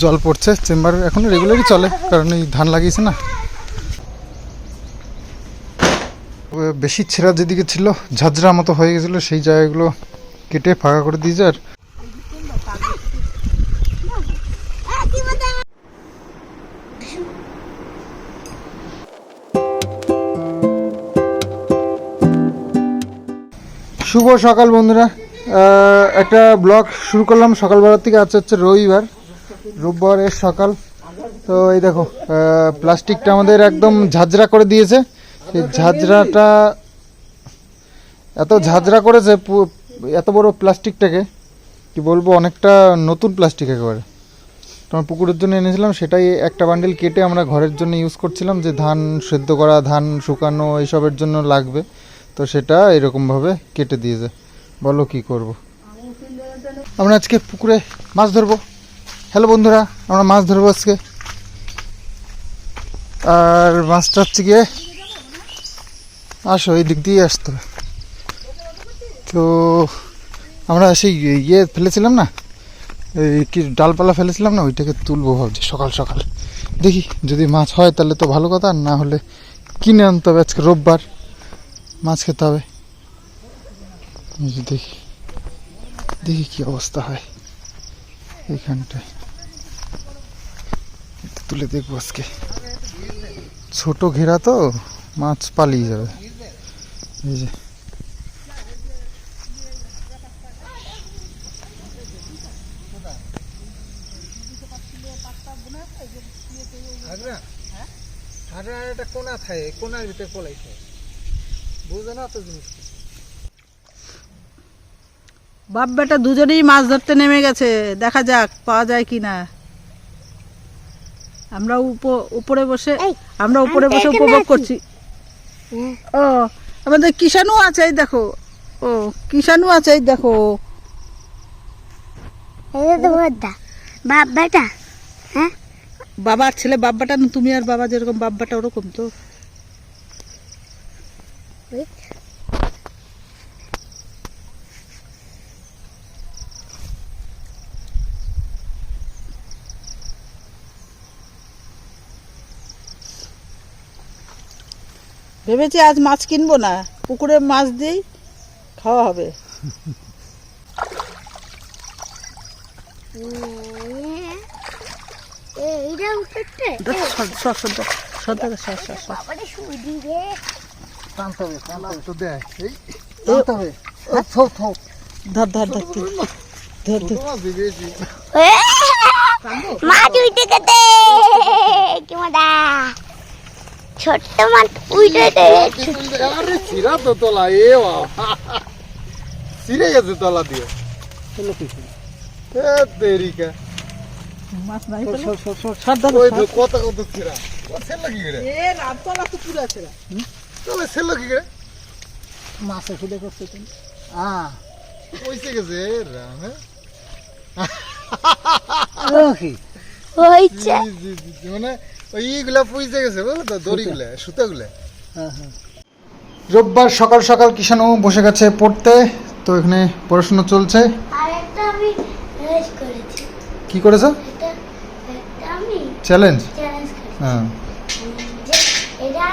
জল পড়ছে। চেম্বার এখন রেগুলারই চলে, কারণ এই ধান লাগিয়েছে না। বেশি ছেঁড়া যেদিকে ছিল, ঝাঁঝরা মতো হয়ে গেছিলো, সেই জায়গাগুলো কেটে ফাঁকা করে দিয়েছে। আর শুভ সকাল বন্ধুরা, একটা ব্লগ শুরু করলাম সকালবেলার থেকে। আজ হচ্ছে রোববারের সকাল। তো এই দেখো, প্লাস্টিকটা আমাদের একদম ঝাঁঝরা করে দিয়েছে। সেই ঝাঁঝরাটা এত ঝাঁঝরা করেছে, এত বড় প্লাস্টিকটাকে কি বলবো, অনেকটা নতুন প্লাস্টিক একেবারে। তোমার পুকুরের জন্য এনেছিলাম, সেটাই একটা বান্ডিল কেটে আমরা ঘরের জন্য ইউজ করছিলাম, যে ধান সেদ্ধ করা, ধান শুকানো এইসবের জন্য লাগবে। তো সেটা এরকমভাবে কেটে দিয়েছে। বলো কি করব। আমরা আজকে পুকুরে মাছ ধরবো। হ্যালো বন্ধুরা, আমরা মাছ ধরবো আজকে। আর মাছটা হচ্ছে গিয়ে, আসো এই দিক দিয়ে আসতে হবে। তো আমরা সেই ফেলেছিলাম না, এই কি ডালপালা ফেলেছিলাম না, ওইটাকে তুলবো ভাবছি সকাল সকাল। দেখি যদি মাছ হয় তাহলে তো ভালো কথা, আর না হলে কিনে আনতে হবে। আজকে রোববার, মাছ খেতে হবে। দেখি দেখি কি অবস্থা হয় এইখানটায়, তুলে দেখবো আজকে। ছোট ঘেরা তো, মাছ পালিয়ে যাবে। এই যে কোনা থাকে, কোনার ভিতরে পলাই থাকে, বুঝে না তো জিনিস। বাপ বেটা দুজনেই মাছ ধরতে নেমে গেছে, দেখা যাক পাওয়া যায় কি না। আমরা উপরে বসে উপভোগ করছি। ও আমাদের কিষানু আছে, এই দেখো। ও কিষানু আছে, এই দেখো। বাপ বেটা, হ্যাঁ বাবার ছেলে বাপ বেটা না, তুমি আর বাবা যেরকম বাপ বেটা ওরকম তো। ভেবেছি আজ মাছ কিনবো না, পুকুরে মাছ দিয়েই খাওয়া হবে। ছোট্ট মাছ উইটে ছিড়া তো তলা, এ বাবা ছিড়ে গেছে তলা দিয়ে। তেরিকা মাছ নাই, কত কত ছিড়া ছেলে কি করে, তলা ছেলে কি করে মাছে খুলে করছে তুমি। পয়সে গেছে রাম। মানে ওইগুলা পয়সে গেছে, বুঝলো তো, দড়িগুলা সুতাগুলা। রোববার সকাল সকাল কিষানু বসে গেছে পড়তে। তো এখানে পড়াশোনা চলছে। আরেকটা আমি করেছি। কি করেছো? আমি চ্যালেঞ্জ। হ্যাঁ, যে এটা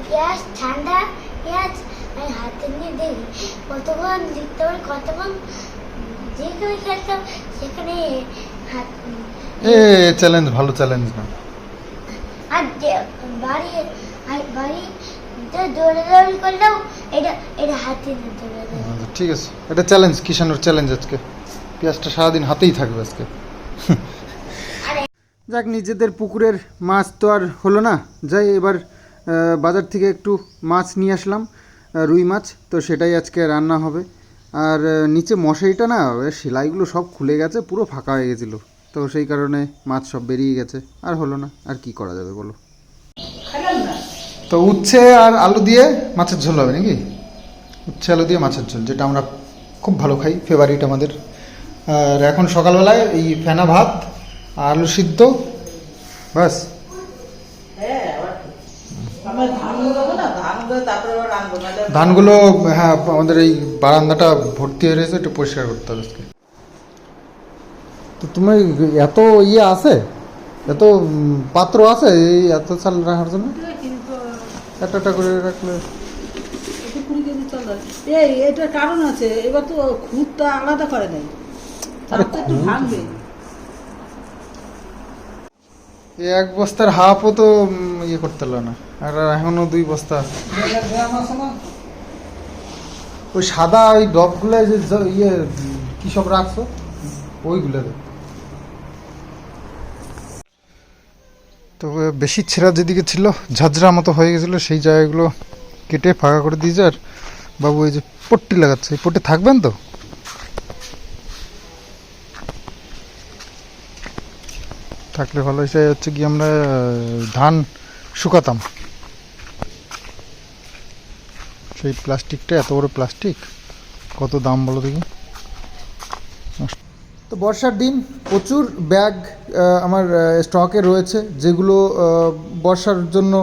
পেঁয়াজ, ঠান্ডা পেঁয়াজ আমি হাতে নিয়ে দেখি কতক্ষণ লিখতে পারি, কতক্ষণ যেখানে খেলতাম সেখানে হাত। চ্যালেঞ্জ, ভালো চ্যালেঞ্জ না। আর বাড়ি বাড়ি দৌড়াদৌড়ি করলেও এটা এটা হাতে নিয়ে দৌড়াদৌড়ি। ঠিক আছে, এটা চ্যালেঞ্জ, কিষানুর চ্যালেঞ্জ আজকে। পেঁয়াজটা সারাদিন হাতেই থাকবে আজকে। যাক, নিজেদের পুকুরের মাছ তো আর হলো না। যাই এবার বাজার থেকে একটু মাছ নিয়ে আসলাম, রুই মাছ। তো সেটাই আজকে রান্না হবে। আর নিচে মশারিটা না, সেলাইগুলো সব খুলে গেছে, পুরো ফাঁকা হয়ে গেছিলো। তো সেই কারণে মাছ সব বেরিয়ে গেছে, আর হলো না। আর কি করা যাবে বলো। তো উচ্ছে আর আলু দিয়ে মাছের ঝোল হবে নাকি? উচ্ছে আলু দিয়ে মাছের ঝোল, যেটা আমরা খুব ভালো খাই, ফেভারিট আমাদের। আর এখন সকালবেলায় এই ফেনা ভাত, আলু সিদ্ধ, বাস। ধানগুলো, হ্যাঁ, আমাদের এই বারান্দাটা ভর্তি হয়ে রয়েছে, একটু পরিষ্কার করতে হবে আজকে। তো তুমি এত ইয়ে আছে, এত পাত্র আছে এই এত চাল রাখার জন্য? একটা একটা করে রাখলে 20 কেজি চাল এই এটার কারণ আছে, এবার তো খুদটা আলাদা করে নাই, আরে চালটা একটু ভাঙবে। এই এক বস্তার হাফও তো ইয়ে করতে পারলো না, আর এখনো 2 বস্তা। ওই সাদা ওই ডবগুলো যে ইয়ে কি সব রাখছো ওইগুলোতে। তো বেশি ছেঁড়া যেদিকে ছিল ঝাঁঝরা মতো হয়ে গেছিলো সেই জায়গাগুলো কেটে ফাঁকা করে দিয়েছে। আর বাবু এই যে পট্টি লাগাচ্ছে, এই পট্টি থাকবেন তো? থাকলে ভালো। এসে হচ্ছে কি আমরা ধান শুকাতাম, সেই প্লাস্টিকটা, এত বড় প্লাস্টিক, কত দাম বলো দেখি। তো বর্ষার দিন প্রচুর ব্যাগ আমার স্টকে রয়েছে, যেগুলো বর্ষার জন্য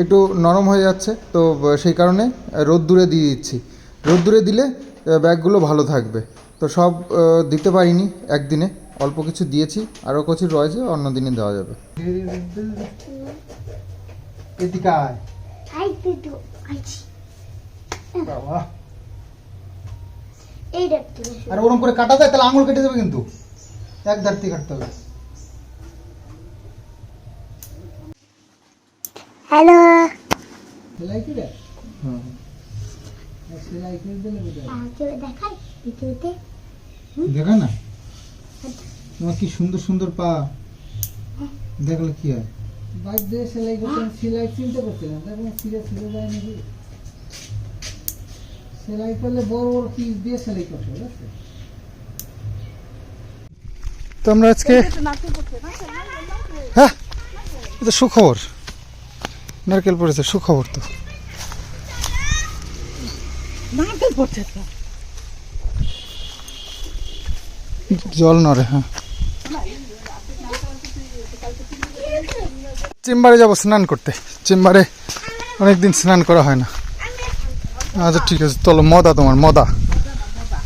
একটু নরম হয়ে যাচ্ছে। তো সেই কারণে রোদ্দুরে দিয়ে দিচ্ছি। রোদ্দুরে দিলে ব্যাগগুলো ভালো থাকবে। তো সব দিতে পারিনি একদিনে, অল্প কিছু দিয়েছি, আরও কিছু রয়েছে, অন্য দিনে দেওয়া যাবে। আর ওরকম করে কাটা যায় তাহলে আঙুল কেটে যাবে, কিন্তু এক ধার থেকে কাটতে হবে। হ্যালো, দেখাই ভিডিওতে। দেখা না তোমার কি সুন্দর সুন্দর পা, দেখলে কি হয়? বাইক দিয়ে সেলাই করতেন, সেলাই চিন্তা করছিলাম, দেখুন ছিঁড়ে ছিঁড়ে যায় নাকি। সেলাই করলে বড় বড় পিস দিয়ে সেলাই করতে হবে। তো আমরা আজকে, হ্যাঁ এটা সুখবর, নারকেল পড়েছে, সুখবর। তো নারকেল পড়ছে তো, জল নড়ে। হ্যাঁ, চেম্বারে যাব স্নান করতে। চেম্বারে অনেকদিন স্নান করা হয় না। আচ্ছা ঠিক আছে, চলো। মদা, তোমার মদা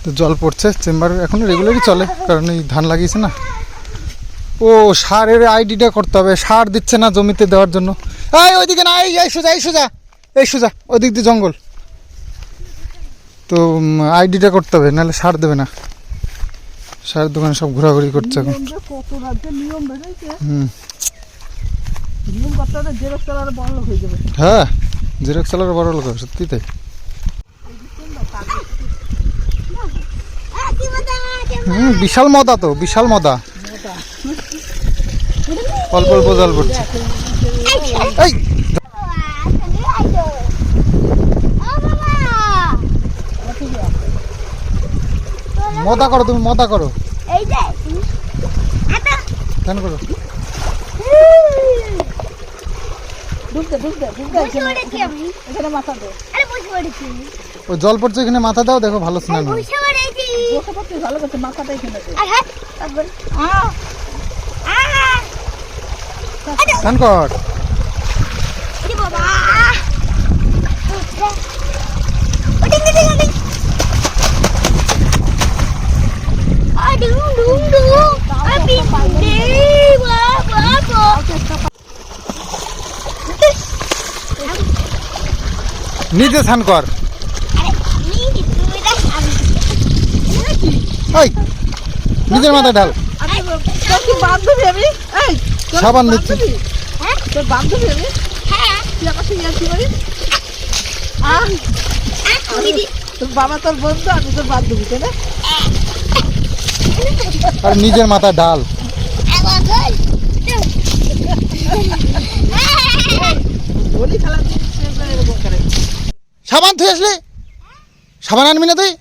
তো জল পড়ছে চেম্বারে, এখন রেগুলারই চলে, কারণ এই ধান লাগিয়েছে না। ও সারের আইডিটা করতে হবে, সার দিচ্ছে না জমিতে দেওয়ার জন্য। এই ওইদিকে না, এই সোজা, এই সোজা, এই সোজা, ওইদিক দিয়ে জঙ্গল। তো আইডিটা করতে হবে, নাহলে সার দেবে না। সারের দোকানে সব ঘোরাঘুরি করছে এখন। কত রাজ্যের নিয়ম বেরোচ্ছে, হুম, নিয়ম করতে হবে, জেরক্স চালার বড় লোক হয়ে যাবে। হ্যাঁ, জেরক্স চালার বড় লোক হবে, সত্যি তাই। বিশাল মদা, তো বিশাল মদা, অল্প অল্প জল পড়ছে। এই মদা করো, তুমি মদা করো, ধ্যান করো। ঢুকতে ঢুকতে ঢুকতে এখানে মাথা দে। ওই জল পড়ছে এখানে, মাথা দাও, দেখো ভালো স্নান হবে। বসে পড়তে ভালো করছে, মাথাটা এখানে দে। স্নান কর। নিজে স্নান কর। ওই নিজের মাথা ঢাল। তোর কি বান্ধবী আমি? এই তোর সাবান দিচ্ছি। বান্ধবী? তোর বান্ধবী আমি? তুই আমার সঙ্গে কি করিস? তোর বাবা তোর বন্ধু, আমি তোর বান্ধবী, তাই না? আর নিজের মাথা ঢাল। হোলি খেলা এরকম করে। সাবান তুই আসলি, সাবান আনবি না তুই?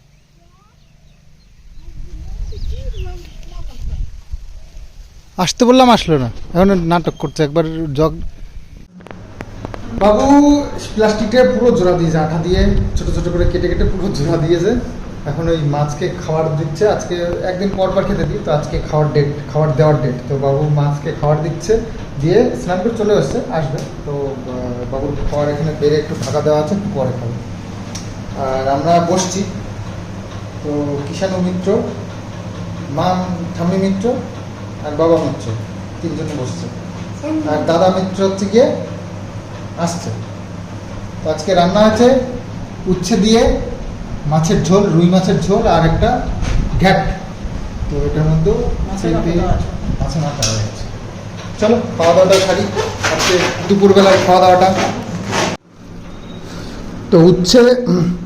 আসতে বললাম, আসলো না, এখন নাটক করছে। একবার জগ বাবু প্লাস্টিকটা পুরো জোড়া দিয়েছে, আঠা দিয়ে ছোট ছোট করে কেটে কেটে পুরো জোড়া দিয়েছে। এখন ওই মাছকে খাবার দিচ্ছে, আজকে একদিন পর পর খেতে দিই, তো আজকে খাবার দেওয়ার ডেট। তো বাবু মাছকে খাবার দিচ্ছে, দিয়ে স্নান করে চলে আসবে। তো বাবুর খাবার এখানে বেড়ে একটু ফাঁকা দেওয়া আছে, একটু পরে খাবে। আর আমরা বসছি। তো কিষাণু মিত্র, মা ঠাম্মি মিত্র, আর বাবা মিত্র, তিনজনে বসছে। আর দাদা মিত্র হচ্ছে গিয়ে আসছে। তো আজকে রান্না আছে উচ্ছে দিয়ে মাছের ঝোল, রুই মাছের ঝোল, আর একটা ঘ্যাট। তো এটার মধ্যেও মাছের মাথা আছে। চলো খাওয়া দাওয়াটা সারি, আজকে দুপুরবেলার খাওয়া দাওয়াটা। তো উচ্ছে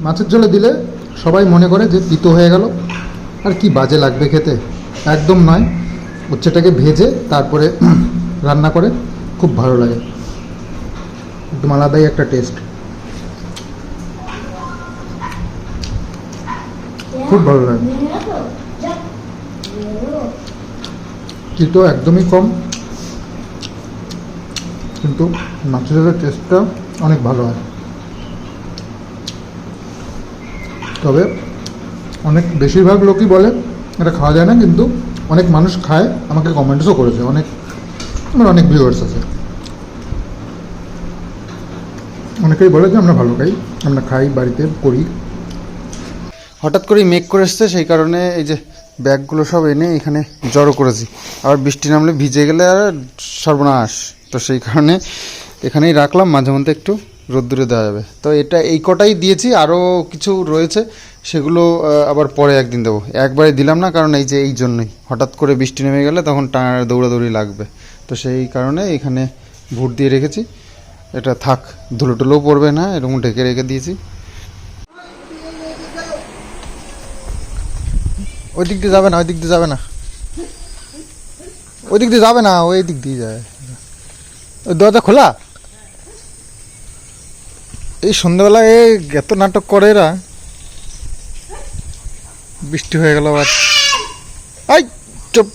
মাছের ঝোলে দিলে সবাই মনে করে যে তিতো হয়ে গেল, আর কি বাজে লাগবে খেতে, একদম নয়। উচ্ছেটাকে ভেজে তারপরে রান্না করে খুব ভালো লাগে, একদম আলাদাই একটা টেস্ট, খুব ভালো লাগে। তিতো একদমই কম, কিন্তু মাছের ঝোলের টেস্টটা অনেক ভালো হয়। তবে অনেক বেশিরভাগ লোকই বলে এটা খাওয়া যায় না, কিন্তু অনেক মানুষ খায়, আমাকে কমেন্টসও করেছে, আমার অনেক ভিউয়ার্স আছে, অনেকেই বলে যে আমরা ভালো খাই, আমরা খাই, বাড়িতে করি। হঠাৎ করেই মেঘ করে এসছে, সেই কারণে এই যে ব্যাগগুলো সব এনে এখানে জড়ো করেছি। আবার বৃষ্টি নামলে ভিজে গেলে আর সর্বনাশ, তো সেই কারণে এখানেই রাখলাম, মাঝে মধ্যে একটু রোদ্দুরে দেওয়া যাবে। তো এটা এই কটাই দিয়েছি, আরও কিছু রয়েছে, সেগুলো আবার পরে একদিন দেবো। একবারে দিলাম না, কারণ এই যে এই জন্যই হঠাৎ করে বৃষ্টি নেমে গেলে তখন দৌড়াদৌড়ি লাগবে, তো সেই কারণে এখানে ভুট দিয়ে রেখেছি। এটা থাক, ধুলো টুলোও পড়বে না, এরকম ঢেকে রেখে দিয়েছি। ওই দিক দিয়ে যাবে না, ওই দিক দিয়ে যাবে না, ওই দিক দিয়ে যাবে না, ওই দিক দিয়ে যায়। ওই দরজা খোলা, এই সন্ধ্যাবেলায় এত নাটক করে এরা। বৃষ্টি হয়ে গেল আবার, আই চুপ।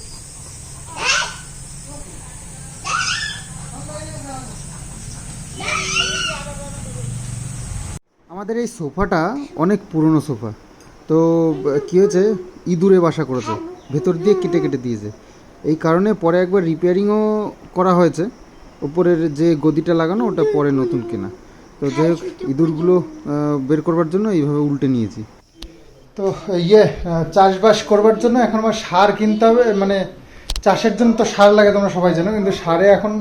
আমাদের এই সোফাটা অনেক পুরনো সোফা, তো কী হয়েছে, ইঁদুরে বাসা করেছে, ভেতর দিয়ে কেটে কেটে দিয়েছে। এই কারণে পরে একবার রিপেয়ারিংও করা হয়েছে, উপরের যে গদিটা লাগানো ওটা পরে নতুন কেনা। তো যাই হোক, ইঁদুরগুলো বের করবার জন্য এইভাবে উল্টে নিয়েছি। তো চাষবাস করবার জন্য এখন আমার সার কিনতে হবে, মানে চাষের জন্য তো সার লাগে তোমরা সবাই জানো, কিন্তু সারে এখন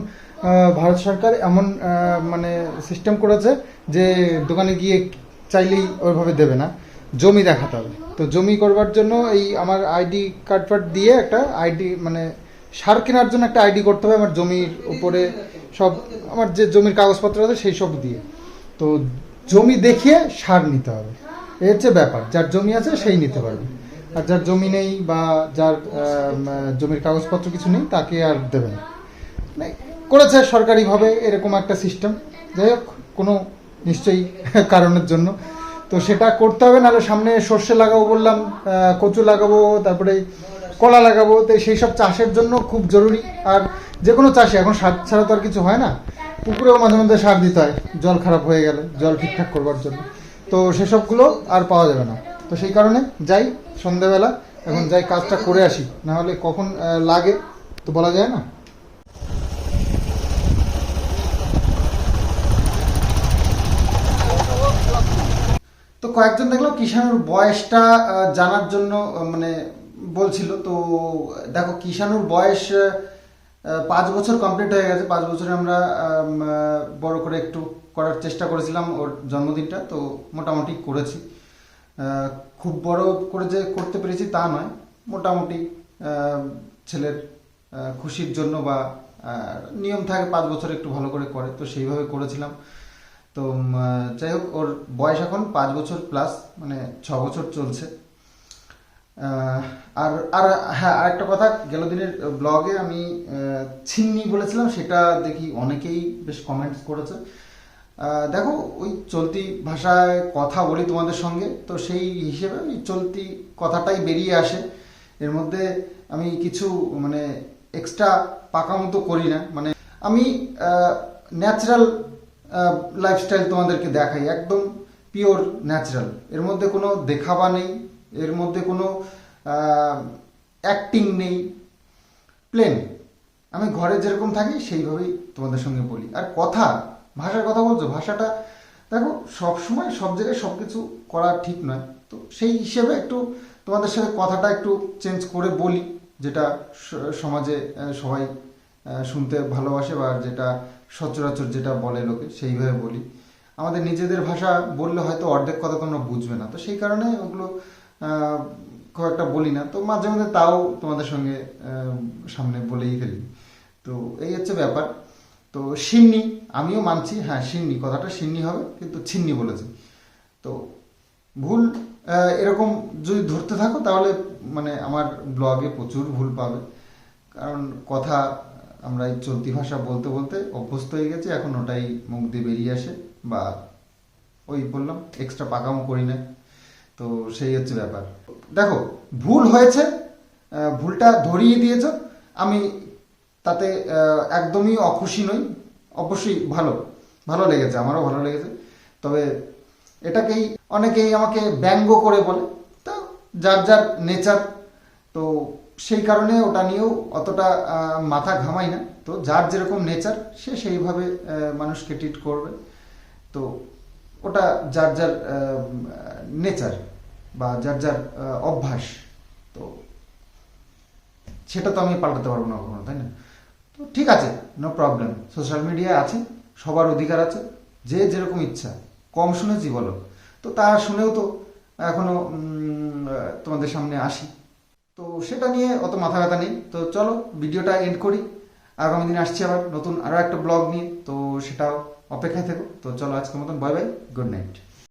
ভারত সরকার এমন মানে সিস্টেম করেছে যে দোকানে গিয়ে চাইলেই ওইভাবে দেবে না, জমি দেখাতে হবে। তো জমি করবার জন্য এই আমার আইডি কার্ড ফার্ড দিয়ে একটা আইডি, মানে সার কেনার জন্য একটা আইডি করতে হবে আমার জমির উপরে, সব আমার যে জমির কাগজপত্র আছে সেই সব দিয়ে। তো জমি দেখিয়ে সার নিতে হবে, এই হচ্ছে ব্যাপার। যার জমি আছে সেই নিতে পারবে, আর যার জমি নেই বা যার জমির কাগজপত্র কিছু নেই তাকে আর দেবে না। করেছে সরকারিভাবে এরকম একটা সিস্টেম, যাই হোক কোনো নিশ্চয়ই কারণের জন্য। তো সেটা করতে হবে, নাহলে সামনে সর্ষে লাগাবো বললাম, কচু লাগাবো, তারপরে কলা লাগাবো, তো সেই সব চাষের জন্য খুব জরুরি। আর যে কোনো চাষে এখন সার ছাড়া তো আর কিছু হয় না, পুকুরেও মাঝে মধ্যে সার দিতে হয় জল খারাপ হয়ে গেলে, জল ঠিকঠাক করবার জন্য। তো সেসবগুলো আর পাওয়া যাবে না, তো সেই কারণে যাই সন্ধ্যেবেলা, এখন যাই কাজটা করে আসি, না হলে কখন লাগে তো বলা যায় না। তো কয়েকজন দেখলাম কিষাণুর বয়সটা জানার জন্য মানে বলছিল। তো দেখো, কিষাণুর বয়স 5 বছর কমপ্লিট হয়ে গেছে। 5 বছরে আমরা বড় করে একটু করার চেষ্টা করেছিলাম ওর জন্মদিনটা, তো মোটামুটি করেছি। খুব বড় করে যে করতে পেরেছি তা নয়, মোটামুটি ছেলের খুশির জন্য বা নিয়ম থাকে 5 বছর একটু ভালো করে করে, তো সেইভাবে করেছিলাম। তো যাই হোক, ওর বয়স এখন 5 বছর প্লাস, মানে 6 বছর চলছে। আর আর হ্যাঁ, আরেকটা কথা, গেল দিনের ব্লগে আমি ছিন্নি বলেছিলাম, সেটা দেখি অনেকেই বেশ কমেন্টস করেছে। দেখো, ওই চলতি ভাষায় কথা বলি তোমাদের সঙ্গে, তো সেই হিসেবে আমি চলতি কথাটাই বেরিয়ে আসে। এর মধ্যে আমি কিছু মানে এক্সট্রা পাকামতো করি না, মানে আমি ন্যাচারাল লাইফস্টাইল তোমাদেরকে দেখাই, একদম পিওর ন্যাচারাল। এর মধ্যে কোনো দেখাবা নেই, এর মধ্যে কোনো অ্যাক্টিং নেই, প্লেন আমি ঘরে যেরকম থাকি সেইভাবেই তোমাদের সঙ্গে বলি। আর কথা, ভাষার কথা বলছো, ভাষাটা দেখো সব সময় সব জায়গায় সব কিছু করা ঠিক নয়, তো সেই হিসেবে একটু তোমাদের সাথে কথাটা একটু চেঞ্জ করে বলি, যেটা সমাজে সবাই শুনতে ভালোবাসে, বা যেটা সচরাচর যেটা বলে লোকে সেইভাবে বলি। আমাদের নিজেদের ভাষা বললে হয়তো অর্ধেক কথা তোমরা বুঝবে না, তো সেই কারণে ওগুলো খুব একটা বলি না। তো মাঝে মধ্যে তাও তোমাদের সঙ্গে সামনে বলেই ফেলি। তো এই হচ্ছে ব্যাপার। তো সিন্নি আমিও মানছি, হ্যাঁ সিন্নি কথাটা সিন্নি হবে, কিন্তু ছিন্নি বলেছি। তো ভুল এরকম যদি ধরতে থাকো তাহলে মানে আমার ব্লগে প্রচুর ভুল পাবে, কারণ কথা আমরা এই চলতি ভাষা বলতে বলতে অভ্যস্ত হয়ে গেছি, এখন ওটাই মুখ দিয়ে বেরিয়ে আসে, বা ওই বললাম এক্সট্রা পাকামো করি না। তো সেই হচ্ছে ব্যাপার। দেখো ভুল হয়েছে, ভুলটা ধরিয়ে দিয়েছ, আমি তাতে একদমই অখুশি নই। অবশ্যই ভালো ভালো লেগেছে, আমারও ভালো লেগেছে। তবে এটাকেই অনেকেই আমাকে ব্যঙ্গ করে বলে, তো যার যার নেচার, তো সেই কারণে ওটা নিয়েও অতটা মাথা ঘামাই না। তো যার যেরকম নেচার সে সেইভাবে মানুষকে ট্রিট করবে। তো ওটা যার যার নেচার বা যার যার অভ্যাস, তো সেটা তো আমি পাল্টাতে পারবো না কখনো, তাই না? তো ঠিক আছে, নো প্রবলেম, সোশ্যাল মিডিয়ায় আছে, সবার অধিকার আছে, যে যেরকম ইচ্ছা। কম শুনেছি বলো, তো তা শুনেও তো এখনো তোমাদের সামনে আসি, তো সেটা নিয়ে অত মাথা ব্যথা নেই। তো চলো ভিডিওটা এন্ড করি, আগামী দিন আসছি আবার নতুন আরও একটা ব্লগ নিয়ে, তো সেটাও অপেক্ষায় থেকো। তো চলো আজকের মতন বাই বাই, গুড নাইট।